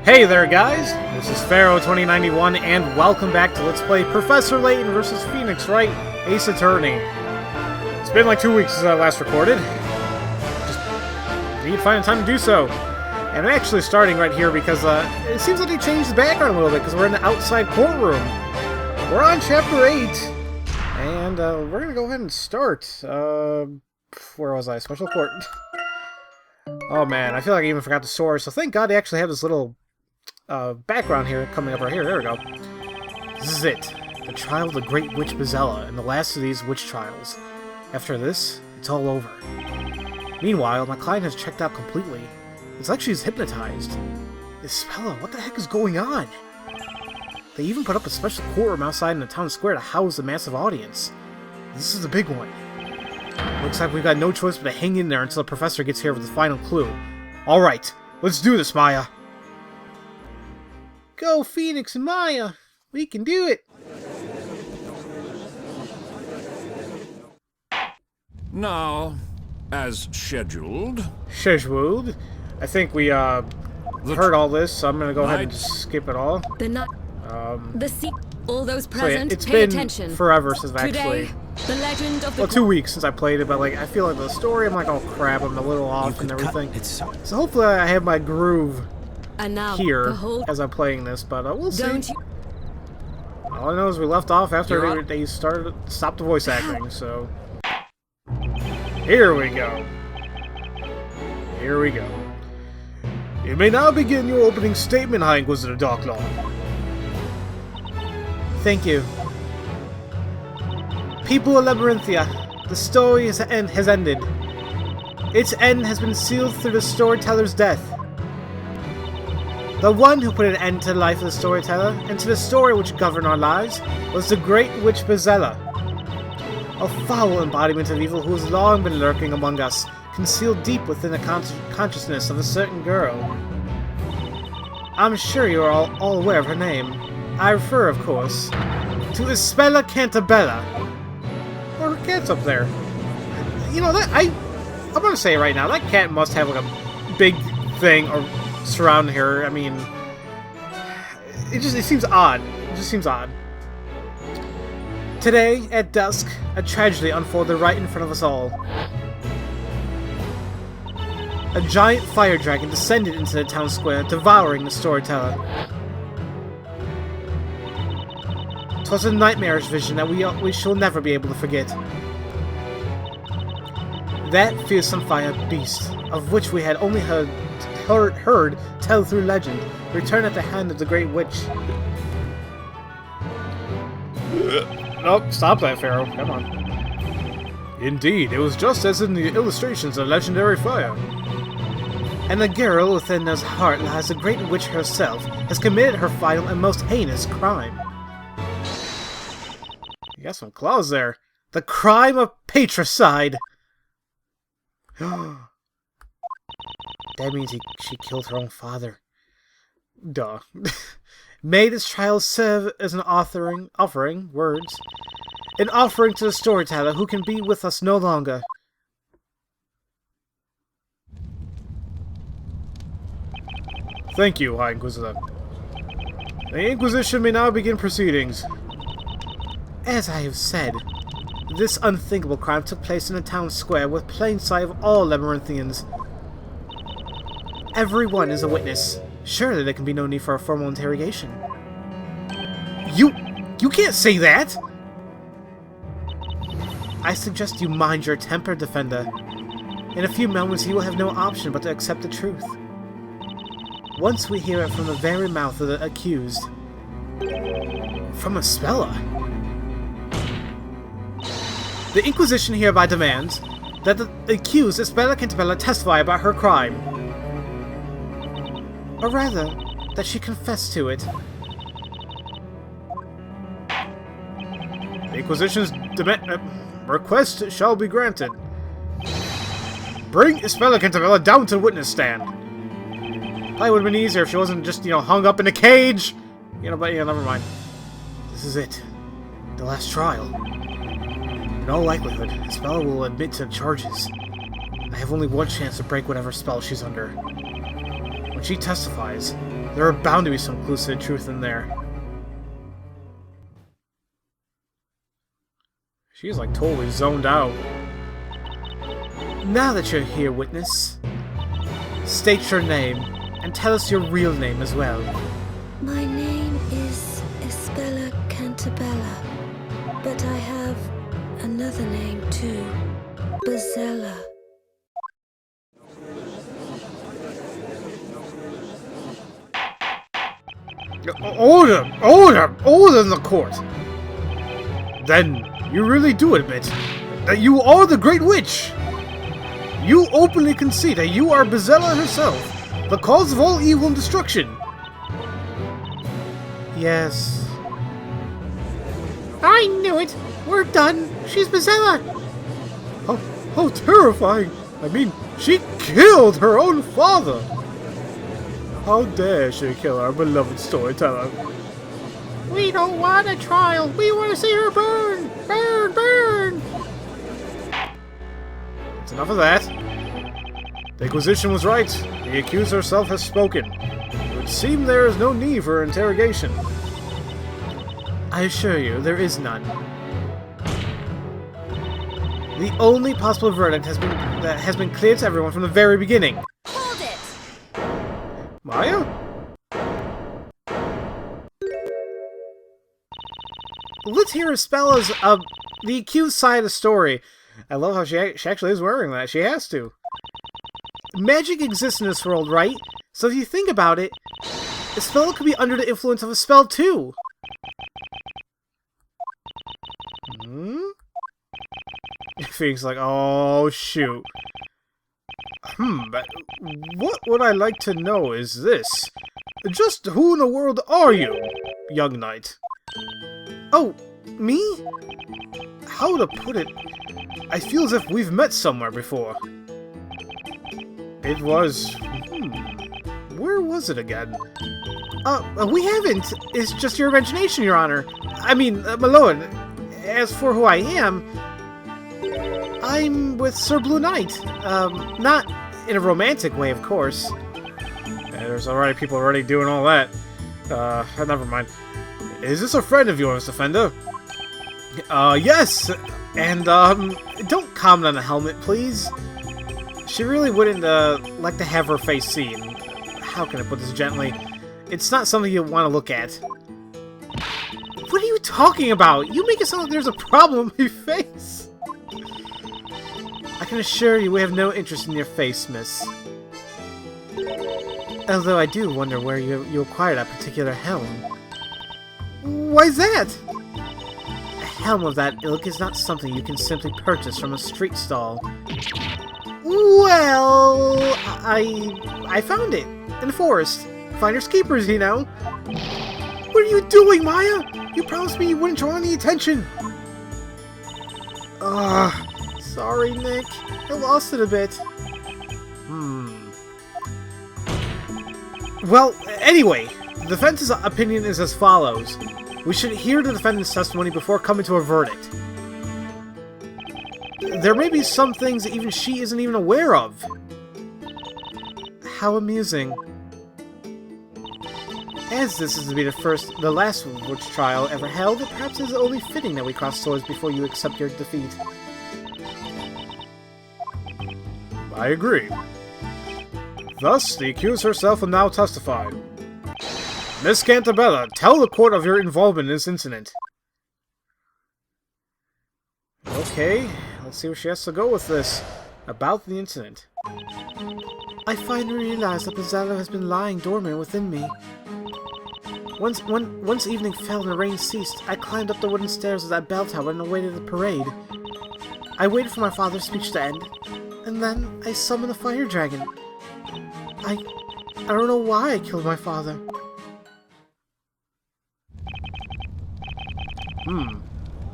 Hey there guys, this is Pharaoh2091 and welcome back to Let's Play Professor Layton vs. Phoenix Wright, Ace Attorney. It's been like 2 weeks since I last recorded. Just need to find time to do so. And I'm actually starting right here because it seems like they changed the background a little bit because we're in the outside courtroom. We're on Chapter 8, and we're going to go ahead and start. Where was I? Special Court. Oh man, I feel like I even forgot the source, so thank God they actually have this little background here coming up right here. There we go. This is it. The trial of the Great Witch Espella, and the last of these witch trials. After this, it's all over. Meanwhile, my client has checked out completely. It's like she's hypnotized. Espella, what the heck is going on? They even put up a special courtroom outside in the town square to house a massive audience. This is the big one. Looks like we've got no choice but to hang in there until the professor gets here with the final clue. Alright, let's do this, Maya! Go, Phoenix and Maya! We can do it! Now, as scheduled... Scheduled? I think we, heard all this, so I'm gonna go ahead and skip it all. All those present, it's pay been attention. Forever since I Today, actually... the legend of the... Well, 2 weeks since I played it, but like I feel like the story, I'm like, oh crap, I'm a little off and everything. So hopefully I have my groove here as I'm playing this, but we'll see. All I know is we left off after they stopped the voice acting, so... Here we go. Here we go. You may now begin your opening statement, High Inquisitor Darklaw. Thank you. People of Labyrinthia, the story has ended. Its end has been sealed through the storyteller's death. The one who put an end to the life of the storyteller, and to the story which governed our lives, was the Great Witch Espella, a foul embodiment of evil who has long been lurking among us, concealed deep within the consciousness of a certain girl. I'm sure you are all aware of her name. I refer, of course, to Espella Cantabella. Or her cat's up there. You know, I'm gonna say it right now, that cat must have like a big thing surrounding her. I mean, it seems odd. It just seems odd. Today, at dusk, a tragedy unfolded right in front of us all. A giant fire dragon descended into the town square, devouring the storyteller. 'Twas a nightmarish vision that we shall never be able to forget. That fearsome fire beast, of which we had only heard tell through legend, returned at the hand of the Great Witch. Nope, stop that, Pharaoh. Come on. Indeed, it was just as in the illustrations of legendary fire. And the girl within whose heart lies the Great Witch herself has committed her final and most heinous crime. You got some claws there. The crime of patricide. That means she killed her own father. Duh. May this trial serve as an offering to the storyteller who can be with us no longer. Thank you, High Inquisitor. The Inquisition may now begin proceedings. As I have said, this unthinkable crime took place in a town square with plain sight of all Labyrinthians. Everyone is a witness. Surely there can be no need for a formal interrogation. You can't say that! I suggest you mind your temper, Defender. In a few moments you will have no option but to accept the truth. Once we hear it from the very mouth of the accused. From Espella? The Inquisition hereby demands that the accused Espella Cantabella testify about her crime. Or rather, that she confess to it. The Inquisition's request shall be granted. Bring Espella Cantabella down to the witness stand. Probably would have been easier if she wasn't just, hung up in a cage. But never mind. This is it. The last trial. In all likelihood, Espella will admit to the charges. I have only one chance to break whatever spell she's under. When she testifies. There are bound to be some clues to the truth in there. She's like totally zoned out. Now that you're here, witness, state your name and tell us your real name as well. My name is Espella Cantabella, but I have another name too, Bazella. Order in the court! Then you really do admit that you are the Great Witch! You openly concede that you are Bazella herself, the cause of all evil and destruction! Yes. I knew it! We're done! She's Bazella! How terrifying! I mean, she killed her own father! How dare she kill our beloved storyteller? We don't want a trial! We want to see her burn! Burn! Burn! That's enough of that. The Inquisition was right. The accused herself has spoken. It would seem there is no need for interrogation. I assure you, there is none. The only possible verdict has been clear to everyone from the very beginning. Hold it! Maya? Let's hear Espella's, the accused side of the story. I love how she actually is wearing that. She has to. Magic exists in this world, right? So if you think about it, Espella could be under the influence of a spell, too. Phoenix like, oh, shoot. But what would I like to know is this. Just who in the world are you, young knight? Oh, me? How to put it? I feel as if we've met somewhere before. It was... where was it again? We haven't. It's just your imagination, Your Honor. I mean, my lord. As for who I am, I'm with Sir Blue Knight. Not in a romantic way, of course. There's already people already doing all that. Never mind. Is this a friend of yours, Defender? Yes! And, don't comment on the helmet, please. She really wouldn't, like to have her face seen. How can I put this gently? It's not something you want to look at. What are you talking about? You make it sound like there's a problem with your face. I can assure you we have no interest in your face, miss. Although I do wonder where you acquired that particular helm. Why's that? A helm of that ilk is not something you can simply purchase from a street stall. Well, I found it in the forest. Finders keepers, you know. What are you doing, Maya? You promised me you wouldn't draw any attention. Sorry, Nick. I lost it a bit. Well, anyway, the defense's opinion is as follows. We should hear the defendant's testimony before coming to a verdict. There may be some things that even she isn't even aware of. How amusing. As this is to be the last witch trial ever held, perhaps it is only fitting that we cross swords before you accept your defeat. I agree. Thus, the accused herself will now testify. Miss Cantabella, tell the court of your involvement in this incident. Okay, let's see where she has to go with this. About the incident. I finally realized that Bazella has been lying dormant within me. Once evening fell and the rain ceased, I climbed up the wooden stairs of that bell tower and awaited the parade. I waited for my father's speech to end, and then I summoned the fire dragon. I don't know why I killed my father.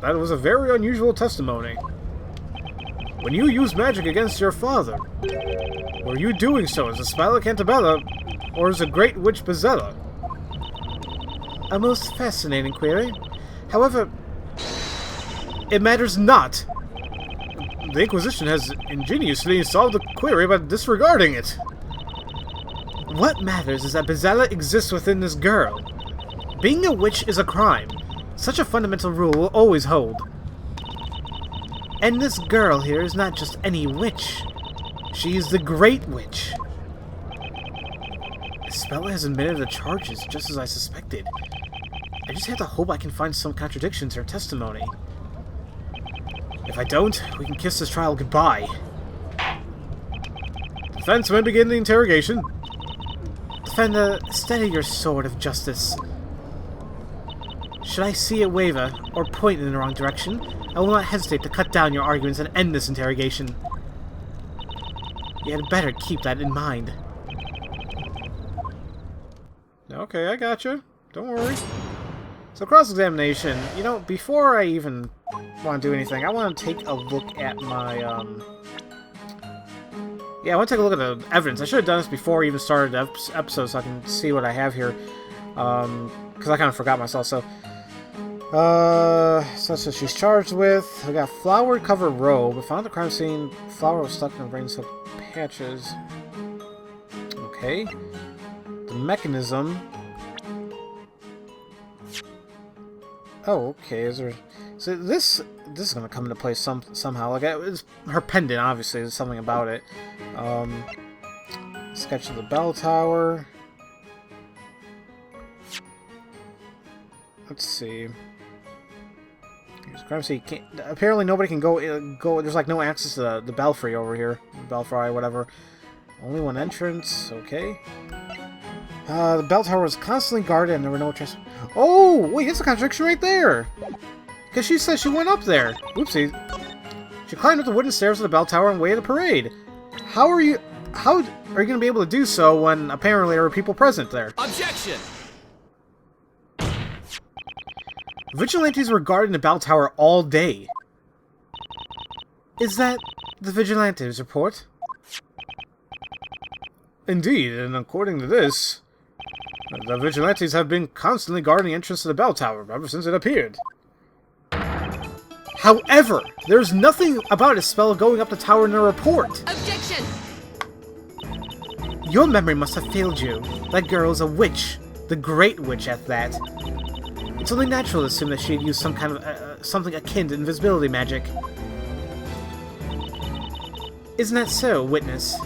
That was a very unusual testimony. When you used magic against your father, were you doing so as Espella Cantabella, or as a great witch Bazella? A most fascinating query. However, it matters not. The Inquisition has ingeniously solved the query by disregarding it. What matters is that Espella exists within this girl. Being a witch is a crime. Such a fundamental rule will always hold. And this girl here is not just any witch. She is the Great Witch. Espella has admitted the charges, just as I suspected. I just have to hope I can find some contradictions in her testimony. If I don't, we can kiss this trial goodbye. Defense may begin the interrogation. Defender, steady your sword of justice. Should I see it waver, or point in the wrong direction, I will not hesitate to cut down your arguments and end this interrogation. You had better keep that in mind. Okay, I gotcha. Don't worry. So cross-examination, you know, before I even want to do anything, I want to take a look at my, yeah, I want to take a look at the evidence. I should have done this before I even started the episode so I can see what I have here. Because I kind of forgot myself, so... so that's what she's charged with. We got flower-covered robe. We found the crime scene. Flower was stuck in rain-soaked patches. Okay. The mechanism. Oh, okay. Is there? So this is gonna come into play somehow. Like it's her pendant. Obviously, there's something about it. Sketch of the bell tower. Let's see. Crime scene. Apparently, nobody can go. There's like no access to the belfry over here. Belfry, whatever. Only one entrance. Okay. The bell tower was constantly guarded, and there were no trust. Oh, wait, that's a contradiction right there. Because she says she went up there. Oopsie. She climbed up the wooden stairs of the bell tower on the way to the parade. How are you going to be able to do so when apparently there were people present there? Objection! Vigilantes were guarding the bell tower all day. Is that the vigilantes' report? Indeed, and according to this, the vigilantes have been constantly guarding the entrance to the bell tower ever since it appeared. However, there's nothing about Espella going up the tower in the report. Objection! Your memory must have failed you. That girl is a witch. The Great Witch at that. It's only natural to assume that she'd used some kind of, something akin to invisibility magic. Isn't that so, witness?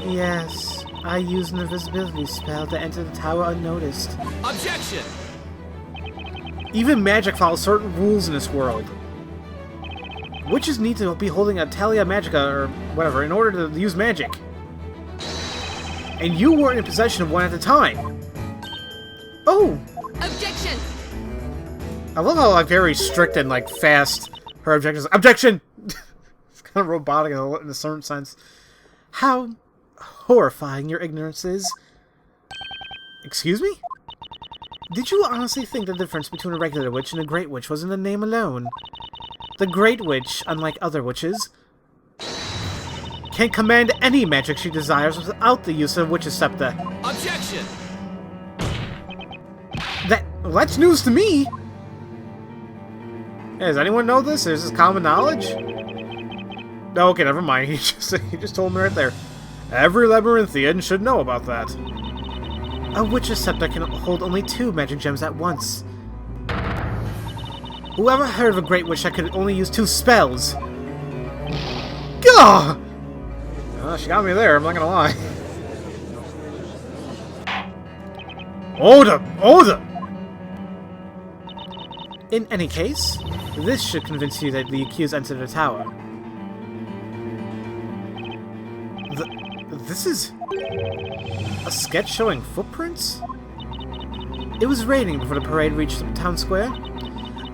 Yes, I used an invisibility spell to enter the tower unnoticed. Objection! Even magic follows certain rules in this world. Witches need to be holding a Talia Magica, or whatever, in order to use magic. And you weren't in possession of one at the time. Oh! Objection! I love how, like, very strict and, like, fast her objections. Objection! It's kind of robotic in a certain sense. How horrifying your ignorance is. Excuse me? Did you honestly think the difference between a regular witch and a Great Witch was in the name alone? The Great Witch, unlike other witches, can command any magic she desires without the use of Witch's Scepter. Objection! Well, that's news to me! Hey, does anyone know this? Is this common knowledge? No, okay, never mind. He just told me right there. Every labyrinthian should know about that. A Witch's Scepter can hold only 2 magic gems at once. Whoever heard of a Great Witch that could only use 2 spells? Gah! She got me there, I'm not gonna lie. Order! In any case, this should convince you that the accused entered the tower. This is a sketch showing footprints? It was raining before the parade reached the town square.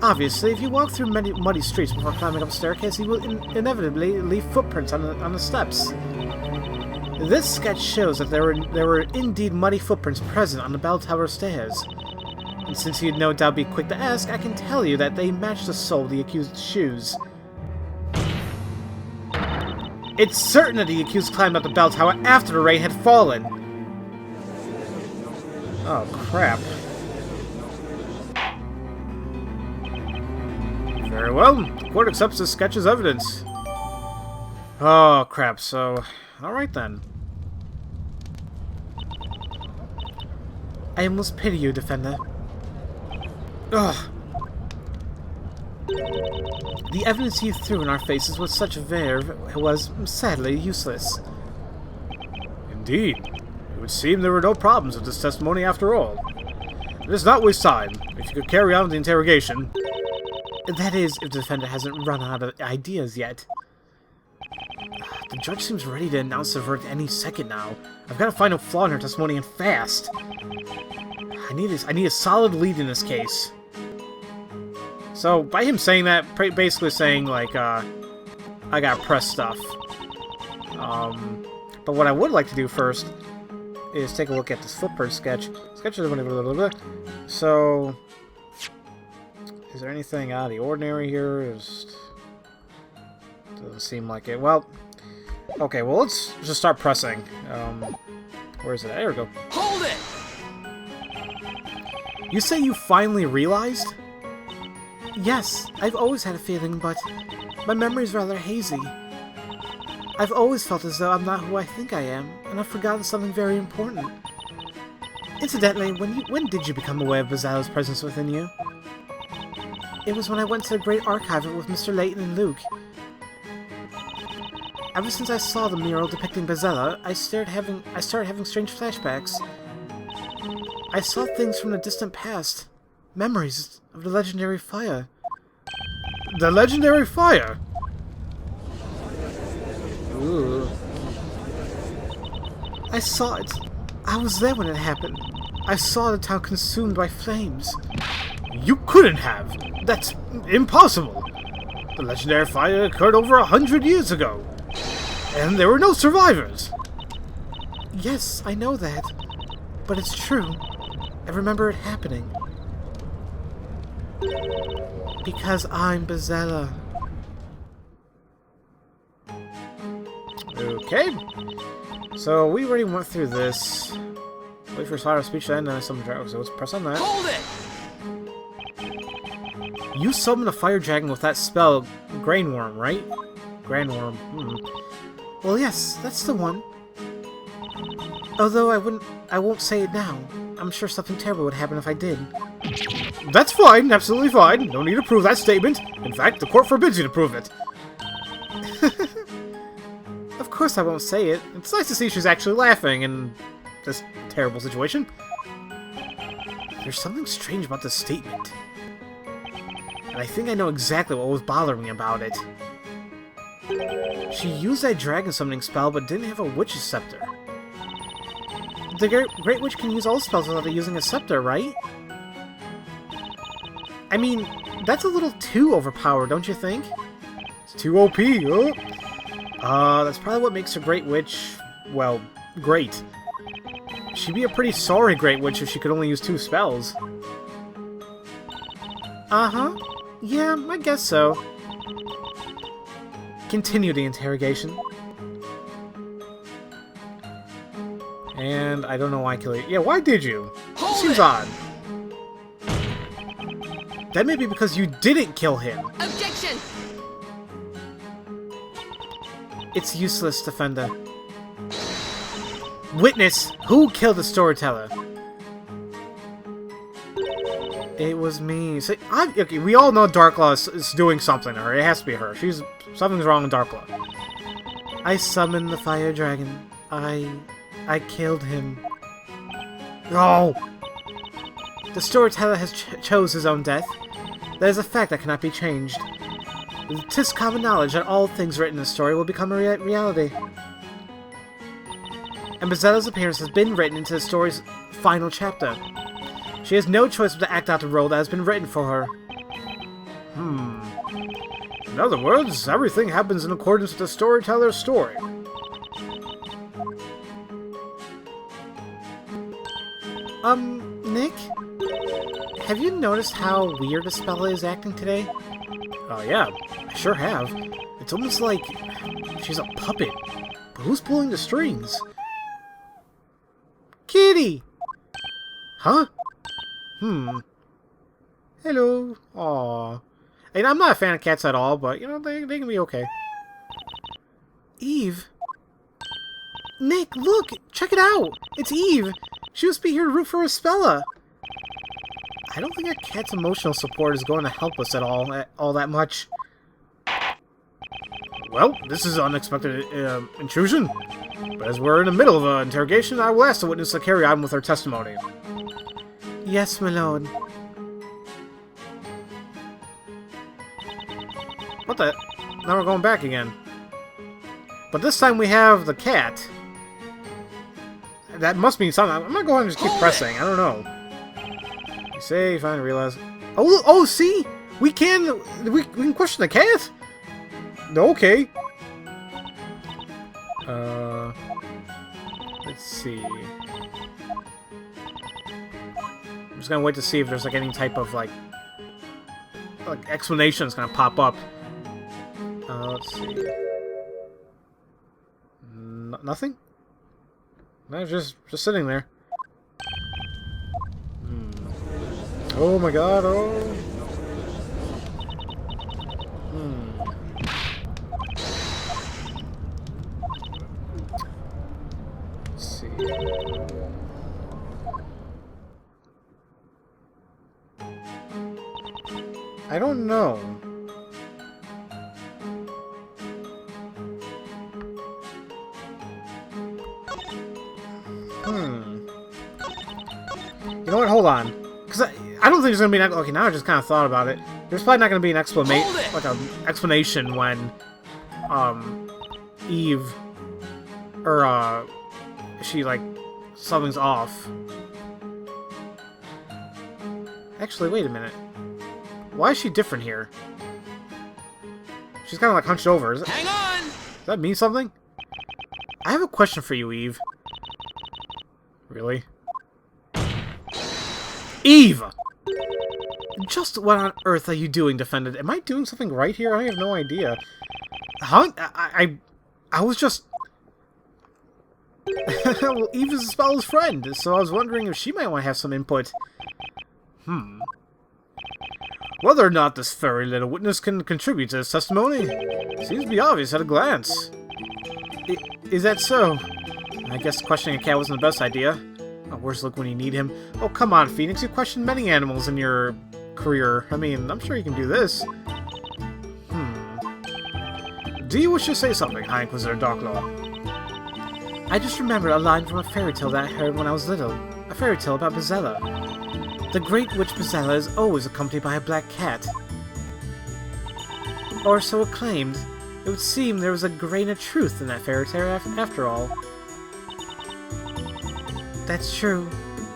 Obviously, if you walk through many muddy streets before climbing up a staircase, you will inevitably leave footprints on the steps. This sketch shows that there were indeed muddy footprints present on the bell tower stairs. And since you'd no doubt be quick to ask, I can tell you that they match the sole of the accused's shoes. It's certain that the accused climbed up the bell tower after the rain had fallen. Oh, crap. Very well. The court accepts this sketch as evidence. Oh, crap. So, alright then. I almost pity you, Defender. Ugh. The evidence you threw in our faces with such verve was sadly useless. Indeed. It would seem there were no problems with this testimony after all. Let us not waste time. If you could carry on the interrogation. That is, if the defendant hasn't run out of ideas yet. The judge seems ready to announce the verdict any second now. I've got to find a flaw in her testimony and fast. I need a solid lead in this case. So, by him saying that, basically saying, like, I gotta press stuff. But what I would like to do first is take a look at this footprint sketch. So, is there anything out of the ordinary here? Doesn't seem like it. Well, okay, well, let's just start pressing. Where is it? There we go. Hold it! You say you finally realized? Yes, I've always had a feeling, but my memory's rather hazy. I've always felt as though I'm not who I think I am, and I've forgotten something very important. Incidentally, when did you become aware of Bezella's presence within you? It was when I went to the Great Archive with Mr. Layton and Luke. Ever since I saw the mural depicting Bezella, I started having strange flashbacks. I saw things from the distant past. Memories of the legendary fire. The legendary fire? Ooh. I saw it. I was there when it happened. I saw the town consumed by flames. You couldn't have. That's impossible. The legendary fire occurred over 100 years ago. And there were no survivors. Yes, I know that. But it's true. I remember it happening. Because I'm Bezella. Okay. So we already went through this. Wait for his fire speech to end, and then summon dragon. So let's press on that. Hold it! You summoned a fire dragon with that spell, Grainworm, right? Grandworm. Well, yes, that's the one. Although I won't say it now. I'm sure something terrible would happen if I did. That's fine, absolutely fine. No need to prove that statement. In fact, the court forbids you to prove it. Of course I won't say it. It's nice to see she's actually laughing in this terrible situation. There's something strange about this statement. And I think I know exactly what was bothering me about it. She used that dragon summoning spell, but didn't have a witch's scepter. The Great Witch can use all spells without using a scepter, right? I mean, that's a little too overpowered, don't you think? It's too OP, huh? That's probably what makes a Great Witch, well, great. She'd be a pretty sorry Great Witch if she could only use 2 spells. Uh-huh. Yeah, I guess so. Continue the interrogation. And I don't know why I killed you. Yeah, why did you? Hold Seems it! odd. That may be because you didn't kill him. Objection! It's useless, Defender. Witness, who killed the storyteller? It was me. So, okay, we all know Darklaw is doing something to her. It has to be her. Something's wrong with Darklaw. I summoned the fire dragon. I killed him. No! The storyteller has chose his own death. That is a fact that cannot be changed. 'Tis common knowledge that all things written in the story will become a reality. And Bezella's appearance has been written into the story's final chapter. She has no choice but to act out the role that has been written for her. In other words, everything happens in accordance with the storyteller's story. Nick? Have you noticed how weird Espella is acting today? Oh yeah, I sure have. It's almost like she's a puppet. But who's pulling the strings? Kitty! Huh? Hello. Aww. And I'm not a fan of cats at all, but, you know, they can be okay. Eve? Nick, look! Check it out! It's Eve! She must be here to root for Espella. I don't think a cat's emotional support is going to help us at all that much. Well, this is an unexpected intrusion. But as we're in the middle of an interrogation, I will ask the witness to carry on with her testimony. Yes, my lord. What the? Now we're going back again. But this time we have the cat. That must mean something. I'm not going to just keep pressing. I don't know. You say, if I realize. Oh, see? We can question the cat? Okay. Let's see. I'm just gonna wait to see if there's like any type of like explanation that's gonna pop up. Let's see. Nothing? No, just sitting there. Oh my god, oh. Let's see. I don't know. You know what? Hold on. Because I don't think there's going to be an... Okay, now I just kind of thought about it. There's probably not going to be an explanation when, Eve, or, she, like, something's off. Actually, wait a minute. Why is she different here? She's kind of, like, hunched over. Hang on! Does that mean something? I have a question for you, Eve. Really? Eve! Just what on earth are you doing, Defendant? Am I doing something right here? I have no idea. Huh? I was just... Well, Eve is Espella's friend, so I was wondering if she might want to have some input. Whether or not this furry little witness can contribute to this testimony seems to be obvious at a glance. Is that so? I guess questioning a cat wasn't the best idea. Oh, where's Luke when you need him? Oh, come on, Phoenix. You've questioned many animals in your career. I mean, I'm sure you can do this. Do you wish to say something, High Inquisitor Darklaw? I just remembered a line from a fairy tale that I heard when I was little. A fairy tale about Bezella. The great witch Bezella is always accompanied by a black cat. Or so it claimed. It would seem there was a grain of truth in that fairy tale after all. That's true.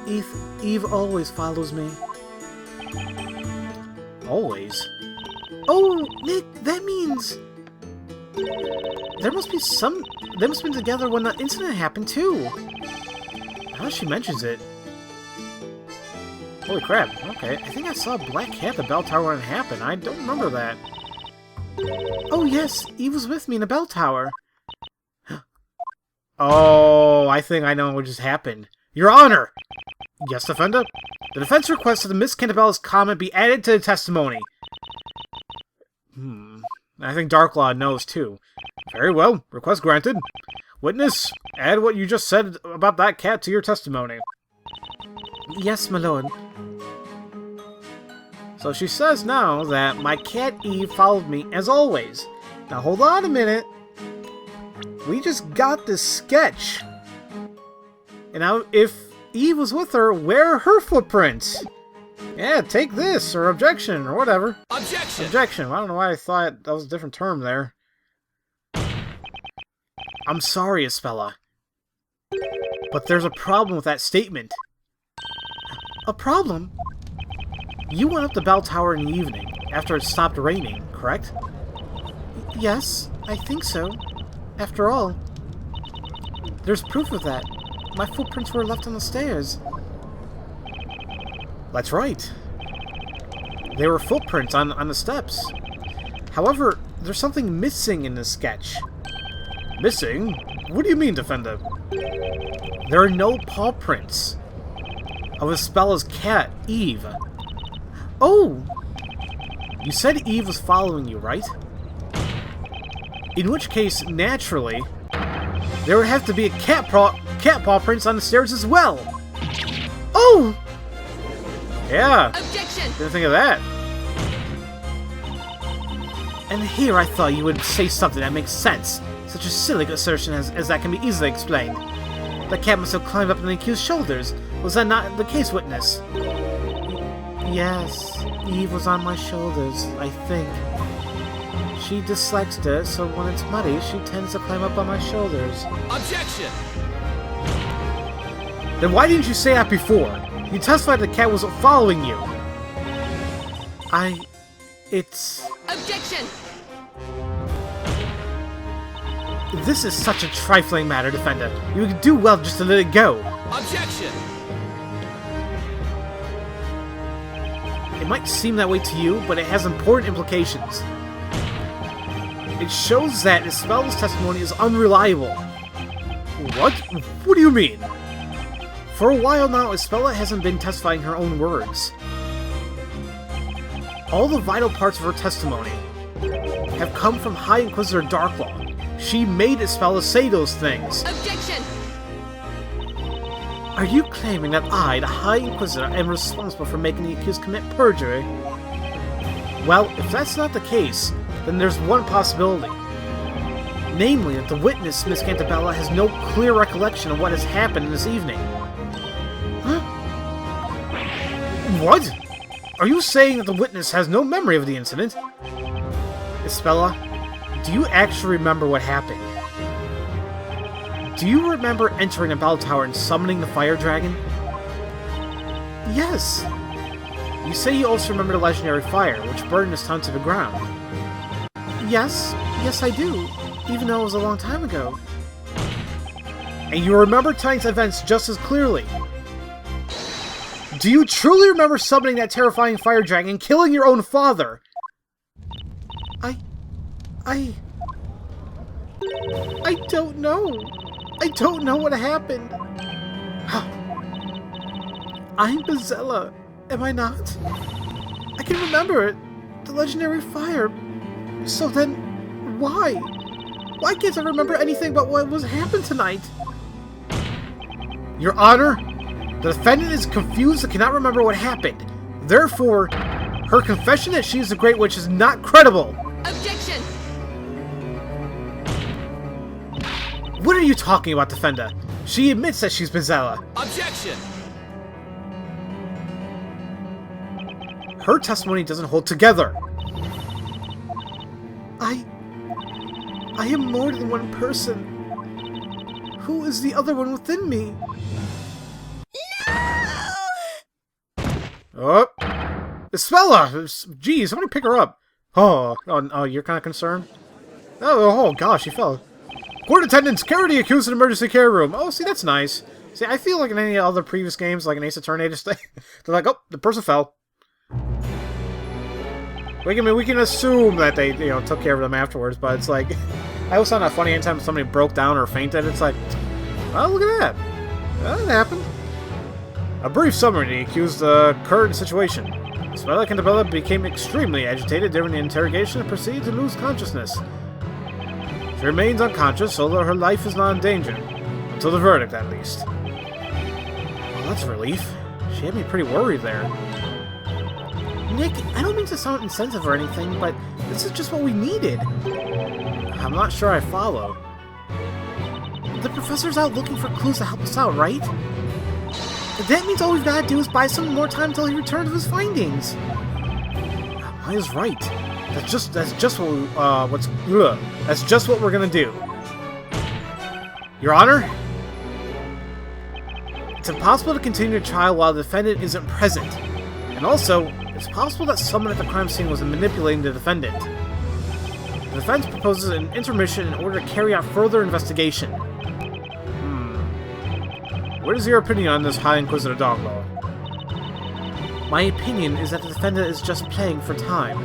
Eve always follows me. Always? Oh, Nick, that means... They must have been together when the incident happened, too. Now that she mentions it. Holy crap, okay. I think I saw a black cat at the bell tower when it happened. I don't remember that. Oh, yes, Eve was with me in the bell tower. Oh, I think I know what just happened. Your Honor! Yes, Defender? The defense requests that Miss Cantabella's comment be added to the testimony. I think Darklaw knows, too. Very well. Request granted. Witness, add what you just said about that cat to your testimony. Yes, my lord. So she says now that my cat Eve followed me as always. Now hold on a minute. We just got this sketch. And now, if Eve was with her, where are her footprints? Yeah, take this, or objection, or whatever. Objection! Objection. I don't know why I thought that was a different term there. I'm sorry, Espella. But there's a problem with that statement. A problem? You went up the bell tower in the evening, after it stopped raining, correct? Yes, I think so. After all, there's proof of that. My footprints were left on the stairs. That's right. There were footprints on the steps. However, there's something missing in this sketch. Missing? What do you mean, Defender? There are no paw prints of Espella's cat, Eve. Oh! You said Eve was following you, right? In which case, naturally, there would have to be a cat paw prints on the stairs as well. Yeah. Objection! Didn't think of that. And here I thought you would say something that makes sense. Such a silly assertion as that can be easily explained. The cat must have climbed up on the accused's shoulders. Was that not the case, witness? Yes, Eve was on my shoulders, I think. She dislikes dirt, so when it's muddy, she tends to climb up on my shoulders. Objection! Then why didn't you say that before? You testified the cat was following you. It's... Objection! This is such a trifling matter, defender. You would do well just to let it go. Objection! It might seem that way to you, but it has important implications. It shows that Espella's testimony is unreliable. What? What do you mean? For a while now, Espella hasn't been testifying her own words. All the vital parts of her testimony have come from High Inquisitor Darklaw. She made Espella say those things. Objection! Are you claiming that I, the High Inquisitor, am responsible for making the accused commit perjury? Well, if that's not the case, then there's one possibility. Namely, that the witness, Miss Cantabella, has no clear recollection of what has happened this evening. Huh? What? Are you saying that the witness has no memory of the incident? Espella, do you actually remember what happened? Do you remember entering a bell tower and summoning the fire dragon? Yes. You say you also remember the legendary fire, which burned this town to the ground. Yes. Yes, I do. Even though it was a long time ago. And you remember tonight's events just as clearly. Do you truly remember summoning that terrifying fire dragon and killing your own father? I don't know. I don't know what happened. I'm Bezella, am I not? I can remember it. The legendary fire. So then, why? Why can't I remember anything but what was happened tonight? Your Honor, the defendant is confused and cannot remember what happened. Therefore, her confession that she is the Great Witch is not credible. Objection! What are you talking about, defender? She admits that she's Bezella. Objection! Her testimony doesn't hold together. I am more than one person. Who is the other one within me? Oh, Espella! Jeez, somebody pick her up. Oh, you're kind of concerned? Oh, gosh, she fell. Court attendants, carry the accused to the emergency care room. Oh, see, that's nice. See, I feel like in any other previous games, like an Ace Attorney, they're like, oh, the person fell. We can assume that they, took care of them afterwards, but it's like, I always found that funny anytime somebody broke down or fainted. It's like, oh, look at that. That happened. A brief summary of the accused's current situation. Espella Cantabella became extremely agitated during the interrogation and proceeded to lose consciousness. She remains unconscious, although her life is not in danger. Until the verdict, at least. Well, that's a relief. She had me pretty worried there. Nick, I don't mean to sound insensitive or anything, but this is just what we needed. I'm not sure I follow. The professor's out looking for clues to help us out, right? That means all we've got to do is buy some more time until he returns with his findings. Maya's right. That's just what we're gonna do. Your Honor, it's impossible to continue the trial while the defendant isn't present, and also it's possible that someone at the crime scene was manipulating the defendant. The defense proposes an intermission in order to carry out further investigation. What is your opinion on this High Inquisitor Darklaw? My opinion is that the defendant is just playing for time.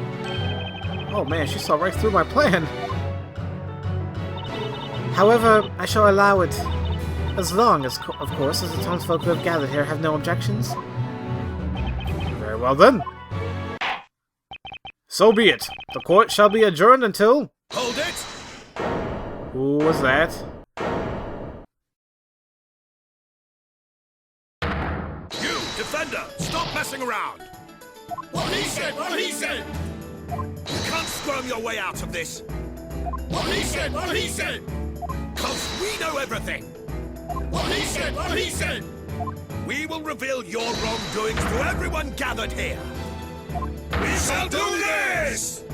Oh man, she saw right through my plan. However, I shall allow it, as long as, of course, as the townsfolk who have gathered here have no objections. Very well then. So be it. The court shall be adjourned until... Hold it! Who was that? You, Defender, stop messing around! What he said! What he said! You can't squirm your way out of this! What he said! What he said! 'Cause we know everything! What he said! What he said! We will reveal your wrongdoings to everyone gathered here! We shall do this!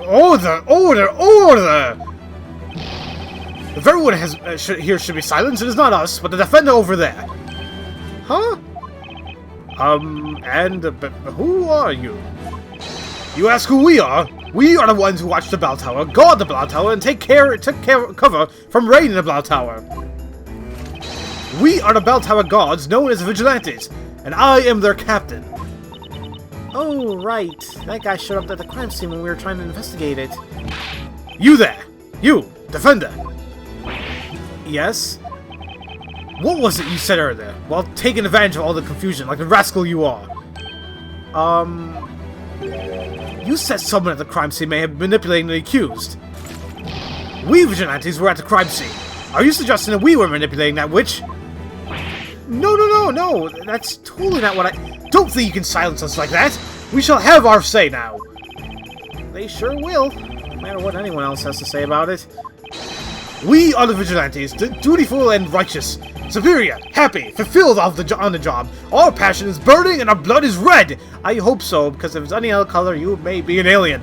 Order! Order! Order! If everyone here should be silenced, it is not us, but the defender over there. Huh? But who are you? You ask who we are? We are the ones who watch the bell tower, guard the bell tower, and took cover from rain in the bell tower. We are the bell tower guards known as vigilantes, and I am their captain. Oh, right. That guy showed up at the crime scene when we were trying to investigate it. You there! You! Defender! Yes? What was it you said earlier, while taking advantage of all the confusion, like the rascal you are? You said someone at the crime scene may have been manipulating the accused. We vigilantes were at the crime scene. Are you suggesting that we were manipulating that witch? No, that's totally not what I... Don't think you can silence us like that! We shall have our say now! They sure will, no matter what anyone else has to say about it. We are the vigilantes, dutiful and righteous, superior, happy, fulfilled on the job. Our passion is burning and our blood is red! I hope so, because if it's any other color, you may be an alien.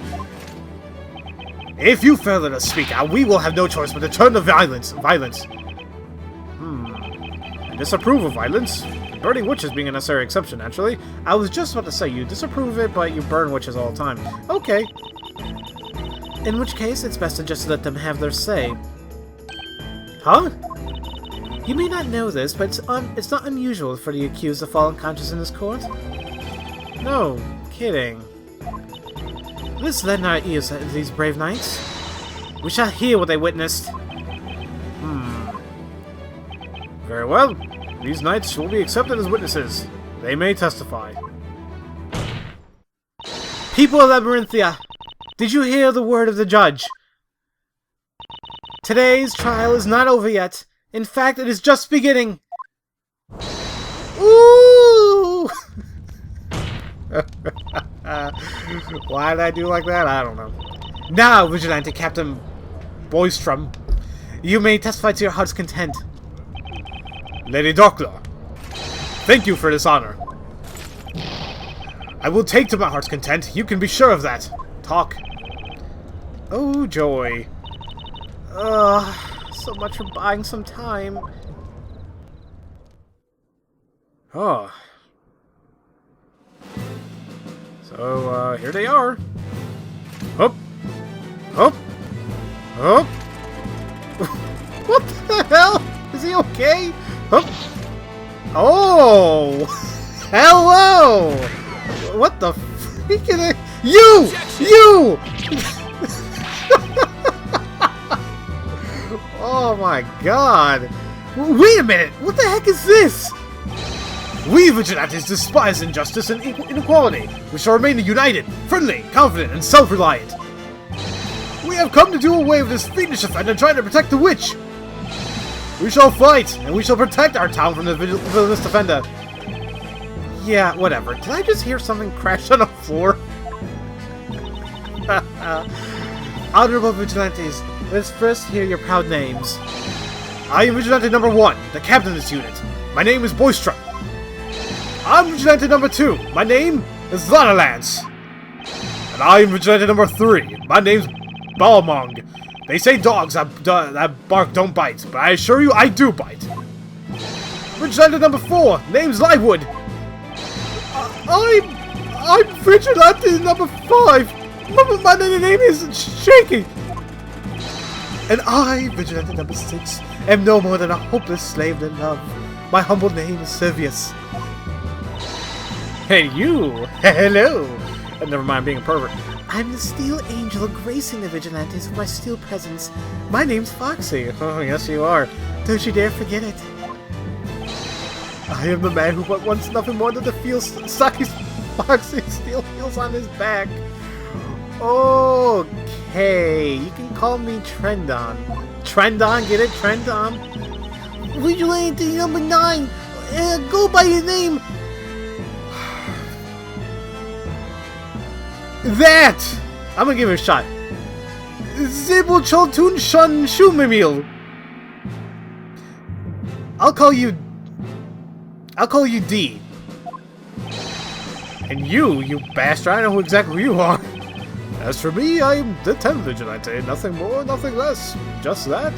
If you fail to speak out, we will have no choice but to turn to violence. I disapprove of violence. Burning witches being a necessary exception, naturally. I was just about to say, you disapprove of it, but you burn witches all the time. Okay. In which case, it's best to just let them have their say. Huh? You may not know this, but it's not unusual for the accused to fall unconscious in this court. No, kidding. Let's lend our ears to these brave knights. We shall hear what they witnessed. Very well. These knights will be accepted as witnesses. They may testify. People of Labyrinthia, did you hear the word of the judge? Today's trial is not over yet. In fact, it is just beginning. Ooh! Why did I do like that? I don't know. Now, Vigilante Captain Boystrom, you may testify to your heart's content. Lady Dokla, thank you for this honor. I will take to my heart's content. You can be sure of that. Talk. Oh, joy. So much for buying some time. Oh. So, here they are. Hup. Hup. Hup. What the hell? Is he okay? Hup. Oh! Hello! What the freaking... You! Objection. You! Oh my god! Wait a minute! What the heck is this? We vigilantes despise injustice and inequality. We shall remain united, friendly, confident, and self-reliant. We have come to do away with this fiendish offender trying to protect the witch. We shall fight, and we shall protect our town from the villainous offender. Yeah, whatever. Did I just hear something crash on the floor? Honorable vigilantes, let's first hear your proud names. I am Vigilante number 1, the captain of this unit. My name is Boystrom. I'm Vigilante number 2. My name is Lance. And I am Vigilante number 3. My name's Balmong. They say dogs that bark don't bite, but I assure you I do bite. Vigilante number 4. Name's Livewood. I'm Vigilante number 5. My name is Shaky. And I, Vigilante number 6, am no more than a hopeless slave in love. My humble name is Servius. Hey, you! Hello! Never mind being a pervert. I'm the steel angel gracing the vigilantes with my steel presence. My name's Foxy. Oh, yes you are. Don't you dare forget it. I am the man who wants nothing more than to feel Saki's Foxy steel heels on his back. Okay, you can call me Trendon. Trendon, get it? Trendon? Vigilante number 9, go by a name... That! I'm gonna give it a shot. Zibulcholtun Shun Shumimil. I'll call you D. And you bastard, I know who exactly you are. As for me, I'm the 10th Vigilante. Nothing more, nothing less. Just that.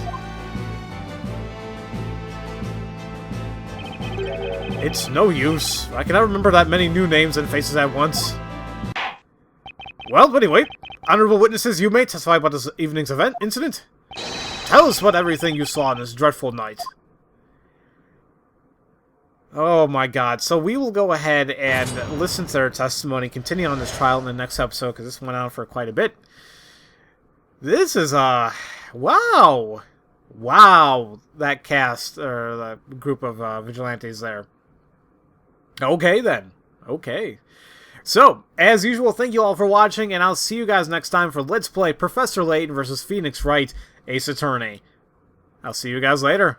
It's no use. I cannot remember that many new names and faces at once. Well, anyway, honorable witnesses, you may testify about this evening's incident. Tell us about everything you saw on this dreadful night. Oh my god, so we will go ahead and listen to their testimony, continue on this trial in the next episode, because this went on for quite a bit. This is, wow! Wow, that cast, or the group of vigilantes there. Okay then, okay. So, as usual, thank you all for watching, and I'll see you guys next time for Let's Play Professor Layton versus Phoenix Wright, Ace Attorney. I'll see you guys later.